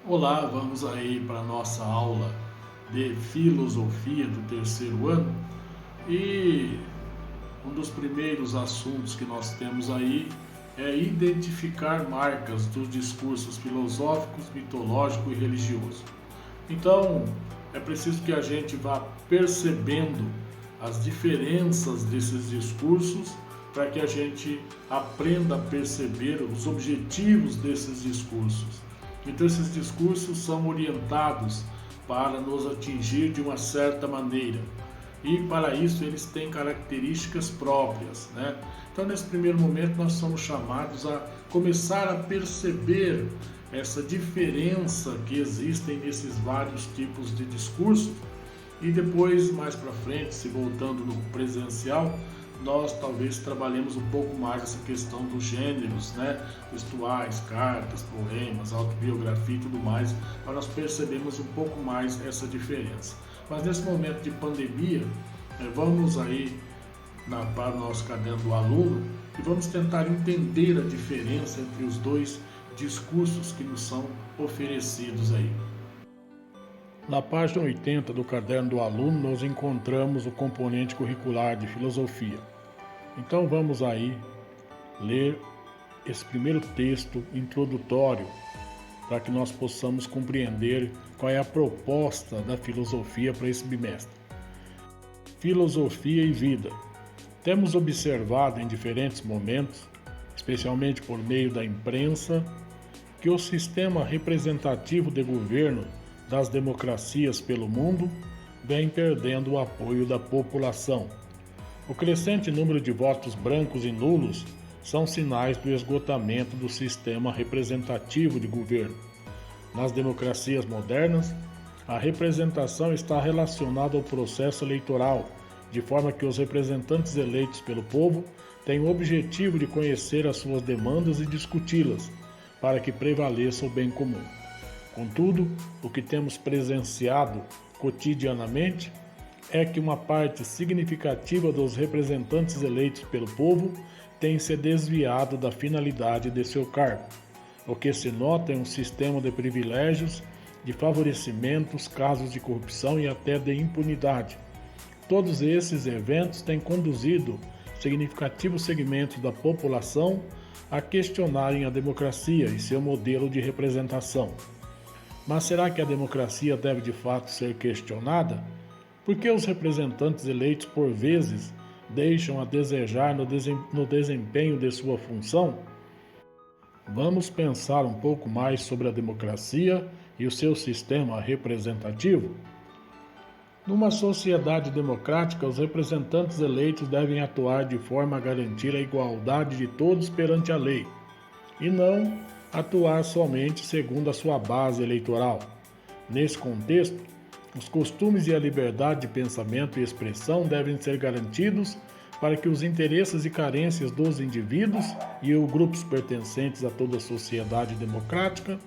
Olá, vamos aí para a nossa aula de filosofia do terceiro ano e um dos primeiros assuntos que nós temos aí é identificar marcas dos discursos filosóficos, mitológico e religioso. Então, é preciso que a gente vá percebendo as diferenças desses discursos para que a gente aprenda a perceber os objetivos desses discursos. Então, esses discursos são orientados para nos atingir de uma certa maneira. E para isso eles têm características próprias, né? Então, nesse primeiro momento, nós somos chamados a começar a perceber essa diferença que existem nesses vários tipos de discursos e depois, mais para frente, se voltando no presencial, nós talvez trabalhemos um pouco mais essa questão dos gêneros, né? Textuais, cartas, poemas, autobiografia e tudo mais, para nós percebermos um pouco mais essa diferença. Mas nesse momento de pandemia, vamos aí para o nosso caderno do aluno e vamos tentar entender a diferença entre os dois discursos que nos são oferecidos aí. Na página 80 do caderno do aluno, nós encontramos o componente curricular de filosofia. Então vamos aí ler esse primeiro texto introdutório para que nós possamos compreender qual é a proposta da filosofia para esse bimestre. Filosofia e vida. Temos observado em diferentes momentos, especialmente por meio da imprensa, que o sistema representativo de governo das democracias pelo mundo vem perdendo o apoio da população. O crescente número de votos brancos e nulos são sinais do esgotamento do sistema representativo de governo. Nas democracias modernas, a representação está relacionada ao processo eleitoral, de forma que os representantes eleitos pelo povo têm o objetivo de conhecer as suas demandas e discuti-las, para que prevaleça o bem comum. Contudo, o que temos presenciado cotidianamente é que uma parte significativa dos representantes eleitos pelo povo tem se desviado da finalidade de seu cargo. O que se nota é um sistema de privilégios, de favorecimentos, casos de corrupção e até de impunidade. Todos esses eventos têm conduzido significativos segmentos da população a questionarem a democracia e seu modelo de representação. Mas será que a democracia deve de fato ser questionada? Por que os representantes eleitos, por vezes, deixam a desejar no desempenho de sua função? Vamos pensar um pouco mais sobre a democracia e o seu sistema representativo? Numa sociedade democrática, os representantes eleitos devem atuar de forma a garantir a igualdade de todos perante a lei, e não atuar somente segundo a sua base eleitoral. Nesse contexto, os costumes e a liberdade de pensamento e expressão devem ser garantidos para que os interesses e carências dos indivíduos e os grupos pertencentes a toda a sociedade democrática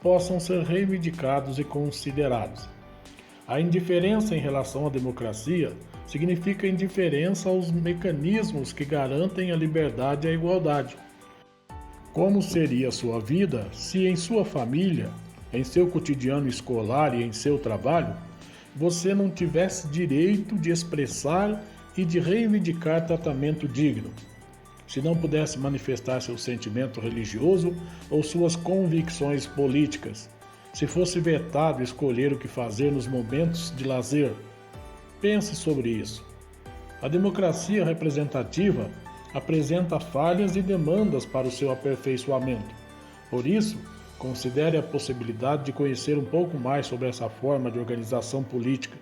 possam ser reivindicados e considerados. A indiferença em relação à democracia significa indiferença aos mecanismos que garantem a liberdade e a igualdade. Como seria a sua vida se em sua família, em seu cotidiano escolar e em seu trabalho, você não tivesse direito de expressar e de reivindicar tratamento digno? Se não pudesse manifestar seu sentimento religioso ou suas convicções políticas? Se fosse vetado escolher o que fazer nos momentos de lazer? Pense sobre isso. A democracia representativa apresenta falhas e demandas para o seu aperfeiçoamento. Por isso, considere a possibilidade de conhecer um pouco mais sobre essa forma de organização política,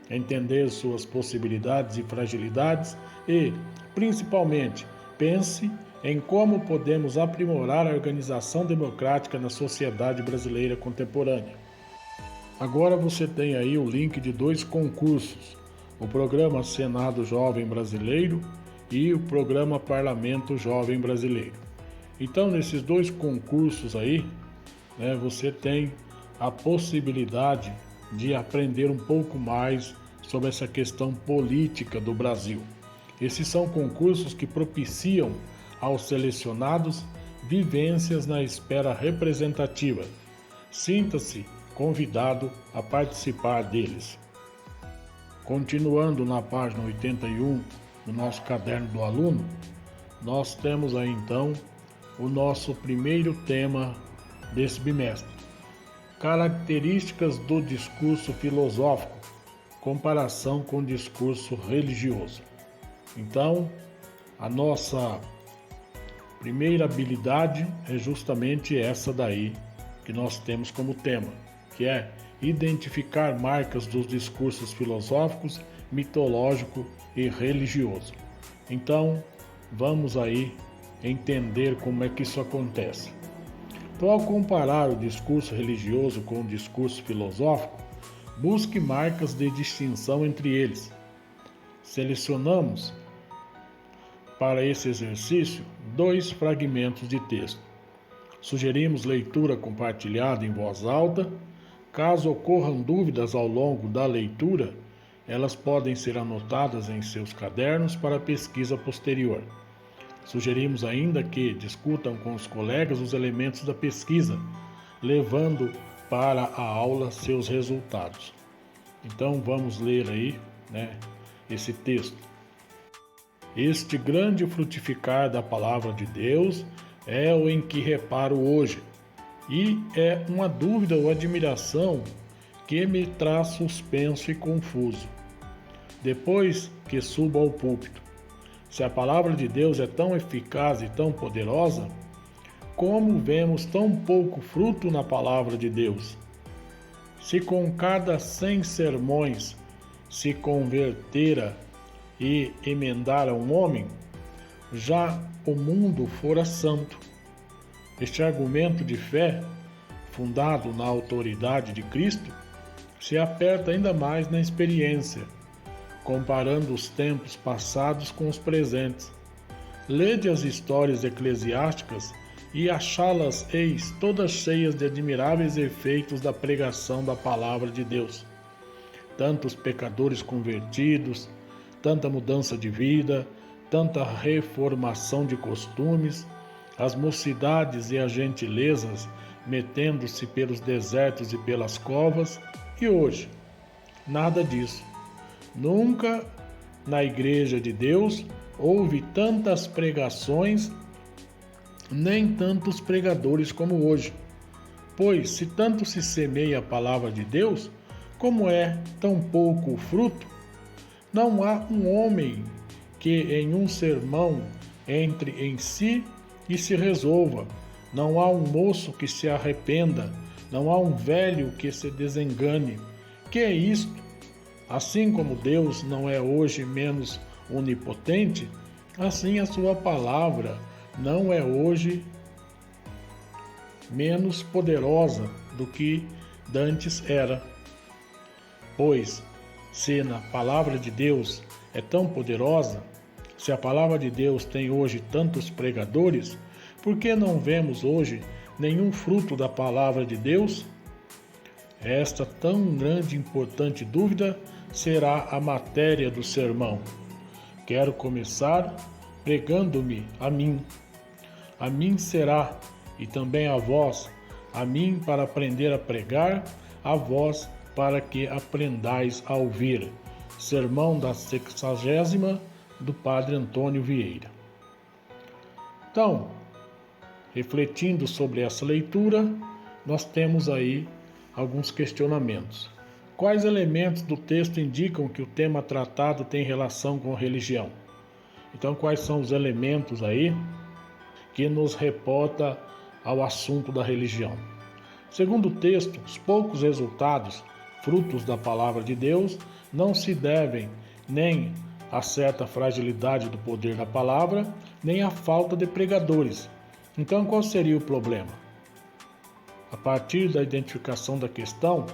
entender suas possibilidades e fragilidades e, principalmente, pense em como podemos aprimorar a organização democrática na sociedade brasileira contemporânea. Agora você tem aí o link de dois concursos, o programa Senado Jovem Brasileiro e o programa Parlamento Jovem Brasileiro. Então, nesses dois concursos aí, você tem a possibilidade de aprender um pouco mais sobre essa questão política do Brasil. Esses são concursos que propiciam aos selecionados vivências na esfera representativa, Sinta-se convidado a participar deles. Continuando na página 81 do nosso caderno do aluno, nós temos aí então o nosso primeiro tema desse bimestre. Características do discurso filosófico, comparação com o discurso religioso. Então, a nossa primeira habilidade é justamente essa daí que nós temos como tema, que é identificar marcas dos discursos filosóficos, mitológico e religioso. Então, vamos aí entender como é que isso acontece. Então, ao comparar o discurso religioso com o discurso filosófico, busque marcas de distinção entre eles. Selecionamos para esse exercício 2 fragmentos de texto. Sugerimos leitura compartilhada em voz alta. Caso ocorram dúvidas ao longo da leitura, elas podem ser anotadas em seus cadernos para pesquisa posterior. Sugerimos ainda que discutam com os colegas os elementos da pesquisa, levando para a aula seus resultados. Então vamos ler aí, esse texto. Este grande frutificar da palavra de Deus é o em que reparo hoje, e é uma dúvida ou admiração que me traz suspenso e confuso. Depois que subo ao púlpito, se a palavra de Deus é tão eficaz e tão poderosa, como vemos tão pouco fruto na palavra de Deus? Se com cada 100 sermões se convertera e emendara um homem, já o mundo fora santo. Este argumento de fé, fundado na autoridade de Cristo, se aperta ainda mais na experiência, comparando os tempos passados com os presentes. Lede as histórias eclesiásticas e achá-las eis todas cheias de admiráveis efeitos da pregação da palavra de Deus. Tantos pecadores convertidos, tanta mudança de vida, tanta reformação de costumes, as mocidades e as gentilezas metendo-se pelos desertos e pelas covas, e hoje, nada disso. Nunca na Igreja de Deus houve tantas pregações, nem tantos pregadores como hoje. Pois, se tanto se semeia a palavra de Deus, como é tão pouco o fruto? Não há um homem que em um sermão entre em si e se resolva. Não há um moço que se arrependa. Não há um velho que se desengane. Que é isto? Assim como Deus não é hoje menos onipotente, assim a sua palavra não é hoje menos poderosa do que dantes era. Pois, se na palavra de Deus é tão poderosa, se a palavra de Deus tem hoje tantos pregadores, por que não vemos hoje nenhum fruto da palavra de Deus? Esta tão grande e importante dúvida será a matéria do sermão. Quero começar pregando-me a mim. A mim será, e também a vós, a mim para aprender a pregar, a vós para que aprendais a ouvir. Sermão da 60ª do Padre Antônio Vieira. Então, refletindo sobre essa leitura, nós temos aí alguns questionamentos. Quais elementos do texto indicam que o tema tratado tem relação com religião? Então, quais são os elementos aí que nos reporta ao assunto da religião? Segundo o texto, os poucos resultados, frutos da palavra de Deus, não se devem nem a certa fragilidade do poder da palavra, nem a falta de pregadores. Então, qual seria o problema? A partir da identificação da questão,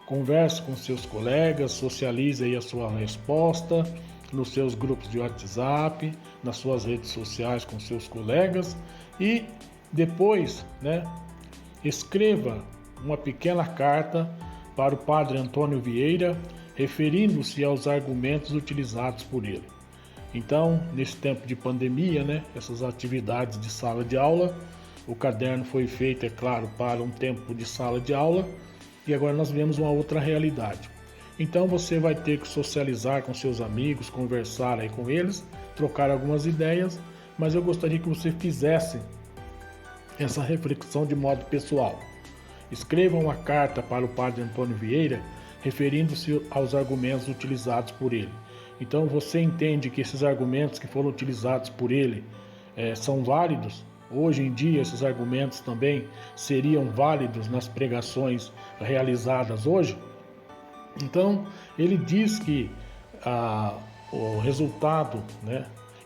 converse com seus colegas, socialize aí a sua resposta nos seus grupos de WhatsApp, nas suas redes sociais com seus colegas e depois, escreva uma pequena carta para o Padre Antônio Vieira, referindo-se aos argumentos utilizados por ele. Então, nesse tempo de pandemia, essas atividades de sala de aula O caderno foi feito, é claro, para um tempo de sala de aula e agora nós vemos uma outra realidade. Então você vai ter que socializar com seus amigos, conversar aí com eles, trocar algumas ideias, mas eu gostaria que você fizesse essa reflexão de modo pessoal. Escreva uma carta para o Padre Antônio Vieira, referindo-se aos argumentos utilizados por ele. Então você entende que esses argumentos que foram utilizados por ele são válidos? Hoje em dia esses argumentos também seriam válidos nas pregações realizadas hoje? Então ele diz que o resultado,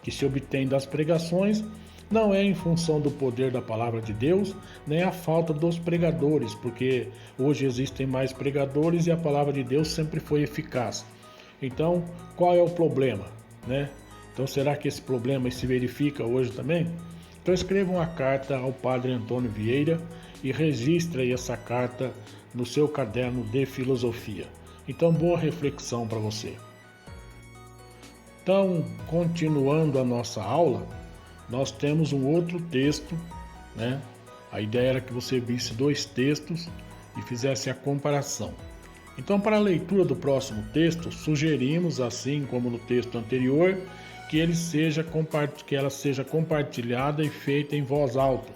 que se obtém das pregações não é em função do poder da palavra de Deus, nem a falta dos pregadores, porque hoje existem mais pregadores e a palavra de Deus sempre foi eficaz. Então, qual é o problema, Então, será que esse problema se verifica hoje também? Então, escreva uma carta ao Padre Antônio Vieira e registre aí essa carta no seu caderno de filosofia. Então, boa reflexão para você. Então, continuando a nossa aula, nós temos um outro texto, A ideia era que você visse 2 textos e fizesse a comparação. Então, para a leitura do próximo texto, sugerimos, assim como no texto anterior, que ela seja compartilhada e feita em voz alta,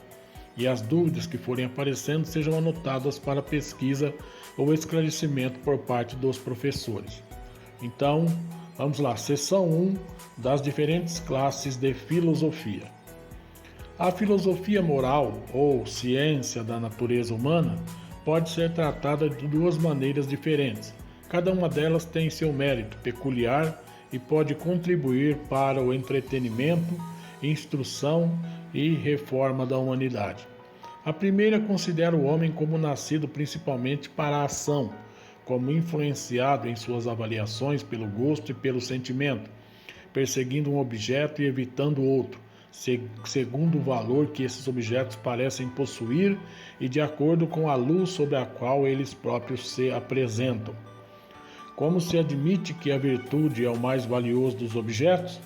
e as dúvidas que forem aparecendo sejam anotadas para pesquisa ou esclarecimento por parte dos professores. Então, vamos lá, seção 1 das diferentes classes de filosofia. A filosofia moral, ou ciência da natureza humana, pode ser tratada de 2 maneiras diferentes. Cada uma delas tem seu mérito peculiar e pode contribuir para o entretenimento, instrução e reforma da humanidade. A primeira considera o homem como nascido principalmente para a ação, como influenciado em suas avaliações pelo gosto e pelo sentimento, perseguindo um objeto e evitando outro, segundo o valor que esses objetos parecem possuir e de acordo com a luz sob a qual eles próprios se apresentam. Como se admite que a virtude é o mais valioso dos objetos,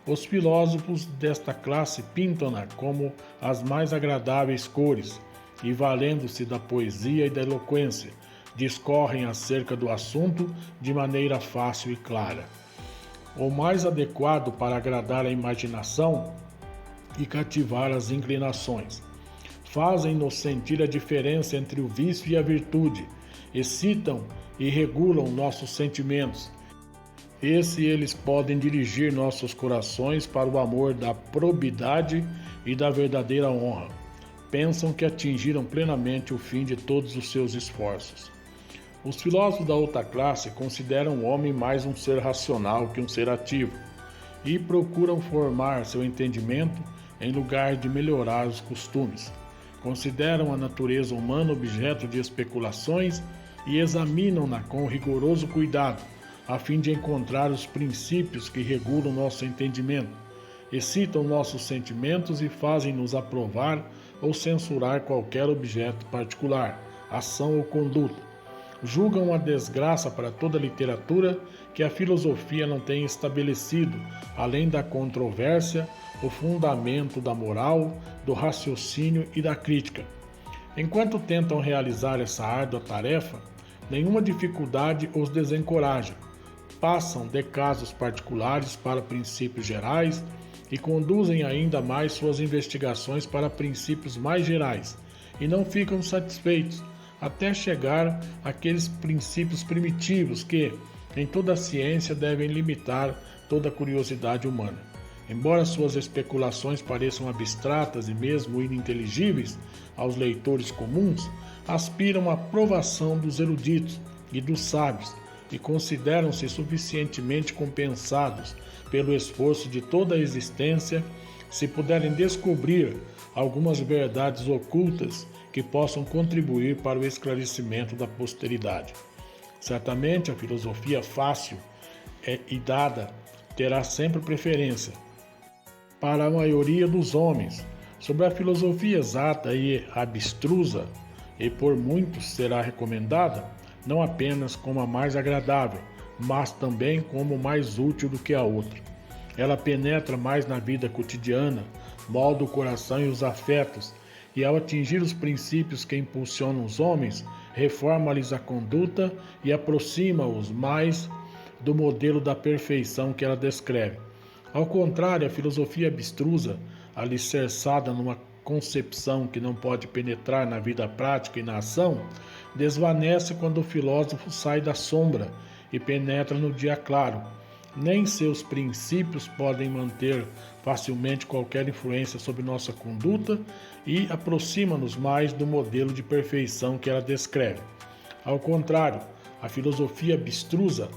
os filósofos desta classe pintam-na como as mais agradáveis cores e, valendo-se da poesia e da eloquência, discorrem acerca do assunto de maneira fácil e clara. O mais adequado para agradar a imaginação e cativar as inclinações. Fazem-nos sentir a diferença entre o vício e a virtude, excitam e regulam nossos sentimentos. Eles podem dirigir nossos corações para o amor da probidade e da verdadeira honra. Pensam que atingiram plenamente o fim de todos os seus esforços. Os filósofos da outra classe consideram o homem mais um ser racional que um ser ativo e procuram formar seu entendimento em lugar de melhorar os costumes. Consideram a natureza humana objeto de especulações e examinam-na com rigoroso cuidado, a fim de encontrar os princípios que regulam nosso entendimento, excitam nossos sentimentos e fazem-nos aprovar ou censurar qualquer objeto particular, ação ou conduta. Julgam a desgraça para toda a literatura que a filosofia não tem estabelecido, além da controvérsia, o fundamento da moral, do raciocínio e da crítica. Enquanto tentam realizar essa árdua tarefa, nenhuma dificuldade os desencoraja. Passam de casos particulares para princípios gerais e conduzem ainda mais suas investigações para princípios mais gerais, e não ficam satisfeitos, até chegar àqueles princípios primitivos que, em toda a ciência, devem limitar toda a curiosidade humana. Embora suas especulações pareçam abstratas e mesmo ininteligíveis aos leitores comuns, aspiram à aprovação dos eruditos e dos sábios e consideram-se suficientemente compensados pelo esforço de toda a existência se puderem descobrir algumas verdades ocultas que possam contribuir para o esclarecimento da posteridade. Certamente a filosofia fácil e dada terá sempre preferência para a maioria dos homens, sobre a filosofia exata e abstrusa, e por muitos será recomendada, não apenas como a mais agradável, mas também como mais útil do que a outra. Ela penetra mais na vida cotidiana, molda o coração e os afetos, e, ao atingir os princípios que impulsionam os homens, reforma-lhes a conduta e aproxima-os mais do modelo da perfeição que ela descreve. Ao contrário, a filosofia abstrusa, alicerçada numa concepção que não pode penetrar na vida prática e na ação, desvanece quando o filósofo sai da sombra e penetra no dia claro. Nem seus princípios podem manter facilmente qualquer influência sobre nossa conduta e aproxima-nos mais do modelo de perfeição que ela descreve. Ao contrário, a filosofia abstrusa,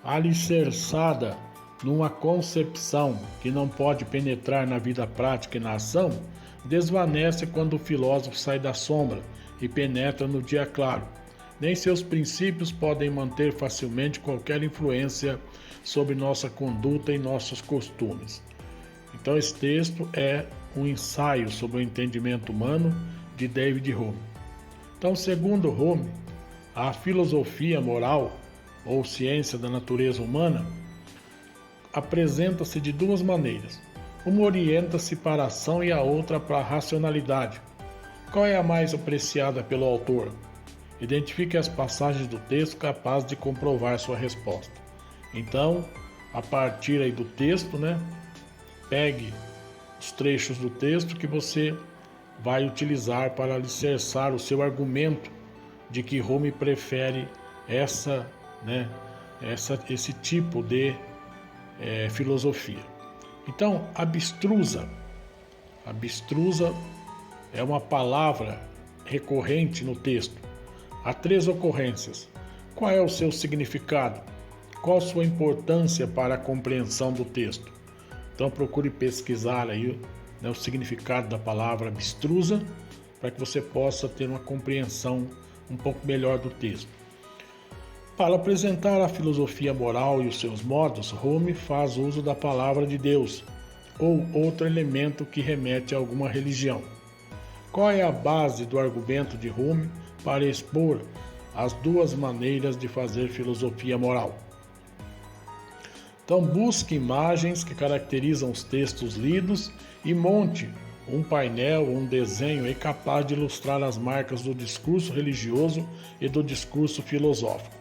alicerçada numa concepção que não pode penetrar na vida prática e na ação, desvanece quando o filósofo sai da sombra e penetra no dia claro. Nem seus princípios podem manter facilmente qualquer influência sobre nossa conduta e nossos costumes. Então, esse texto é um ensaio sobre o entendimento humano de David Hume. Então, segundo Hume, a filosofia moral ou ciência da natureza humana apresenta-se de duas maneiras. Uma orienta-se para a ação e a outra para a racionalidade. Qual é a mais apreciada pelo autor? Identifique as passagens do texto capazes de comprovar sua resposta. Então, a partir aí do texto, pegue os trechos do texto que você vai utilizar para alicerçar o seu argumento de que Hume prefere esse tipo de filosofia. Então, abstrusa é uma palavra recorrente no texto. Há 3 ocorrências. Qual é o seu significado? Qual sua importância para a compreensão do texto? Então procure pesquisar aí o significado da palavra abstrusa para que você possa ter uma compreensão um pouco melhor do texto. Para apresentar a filosofia moral e os seus modos, Hume faz uso da palavra de Deus ou outro elemento que remete a alguma religião. Qual é a base do argumento de Hume para expor as 2 maneiras de fazer filosofia moral? Então, busque imagens que caracterizam os textos lidos e monte um painel ou um desenho capaz de ilustrar as marcas do discurso religioso e do discurso filosófico.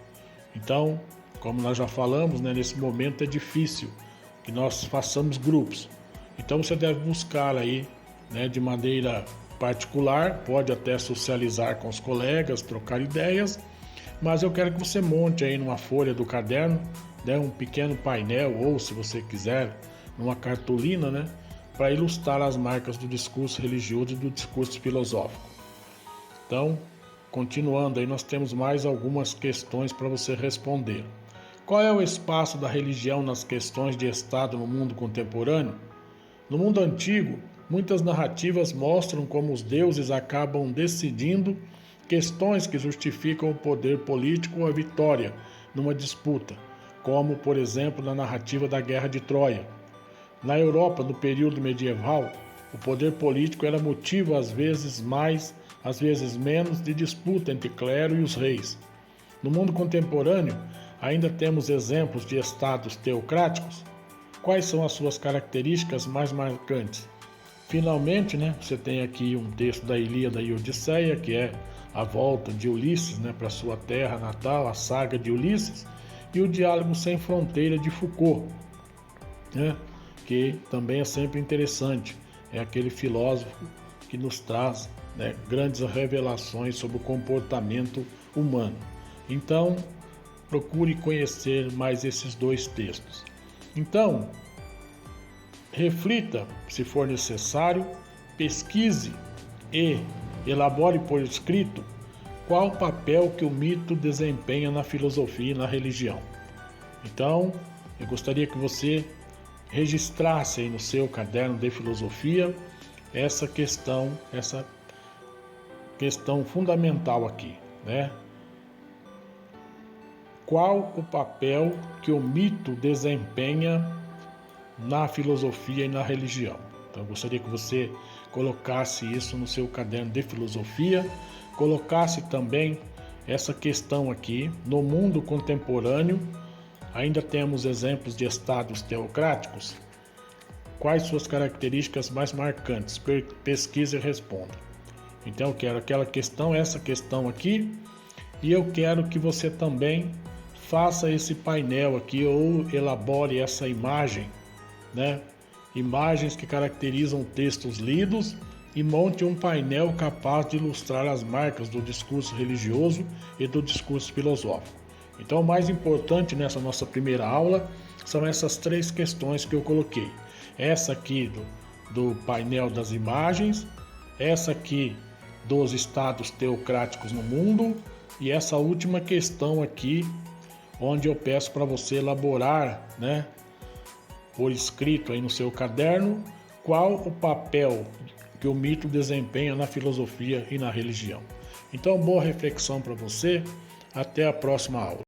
Então, como nós já falamos, nesse momento é difícil que nós façamos grupos. Então, você deve buscar aí, de maneira particular, pode até socializar com os colegas, trocar ideias, mas eu quero que você monte aí numa folha do caderno, um pequeno painel, ou se você quiser, numa cartolina, para ilustrar as marcas do discurso religioso e do discurso filosófico. Então, continuando aí, nós temos mais algumas questões para você responder. Qual é o espaço da religião nas questões de Estado no mundo contemporâneo? No mundo antigo, muitas narrativas mostram como os deuses acabam decidindo questões que justificam o poder político ou a vitória numa disputa, como, por exemplo, na narrativa da Guerra de Troia. Na Europa, no período medieval, o poder político era motivo, às vezes mais, às vezes menos, de disputa entre clero e os reis. No mundo contemporâneo, ainda temos exemplos de estados teocráticos. Quais são as suas características mais marcantes? Finalmente, você tem aqui um texto da Ilíada e Odisseia, que é a volta de Ulisses para sua terra natal, a saga de Ulisses, e o Diálogo Sem Fronteira de Foucault, que também é sempre interessante. É aquele filósofo que nos traz grandes revelações sobre o comportamento humano. Então, procure conhecer mais esses 2 textos. Então, reflita, se for necessário, pesquise e elabore por escrito qual o papel que o mito desempenha na filosofia e na religião. Então, eu gostaria que você registrasse aí no seu caderno de filosofia essa questão fundamental aqui, Qual o papel que o mito desempenha na filosofia e na religião? Então, eu gostaria que você colocasse isso no seu caderno de filosofia, colocasse também essa questão aqui. No mundo contemporâneo, ainda temos exemplos de estados teocráticos? Quais suas características mais marcantes? Pesquise e responda. Então eu quero aquela questão, essa questão aqui, e eu quero que você também faça esse painel aqui ou elabore essa imagem, né? Imagens que caracterizam textos lidos e monte um painel capaz de ilustrar as marcas do discurso religioso e do discurso filosófico. Então, o mais importante nessa nossa primeira aula são essas 3 questões que eu coloquei. Essa aqui do painel das imagens, essa aqui dos estados teocráticos no mundo e essa última questão aqui, onde eu peço para você elaborar, né, por escrito aí no seu caderno, qual o papel que o mito desempenha na filosofia e na religião. Então, boa reflexão para você. Até a próxima aula.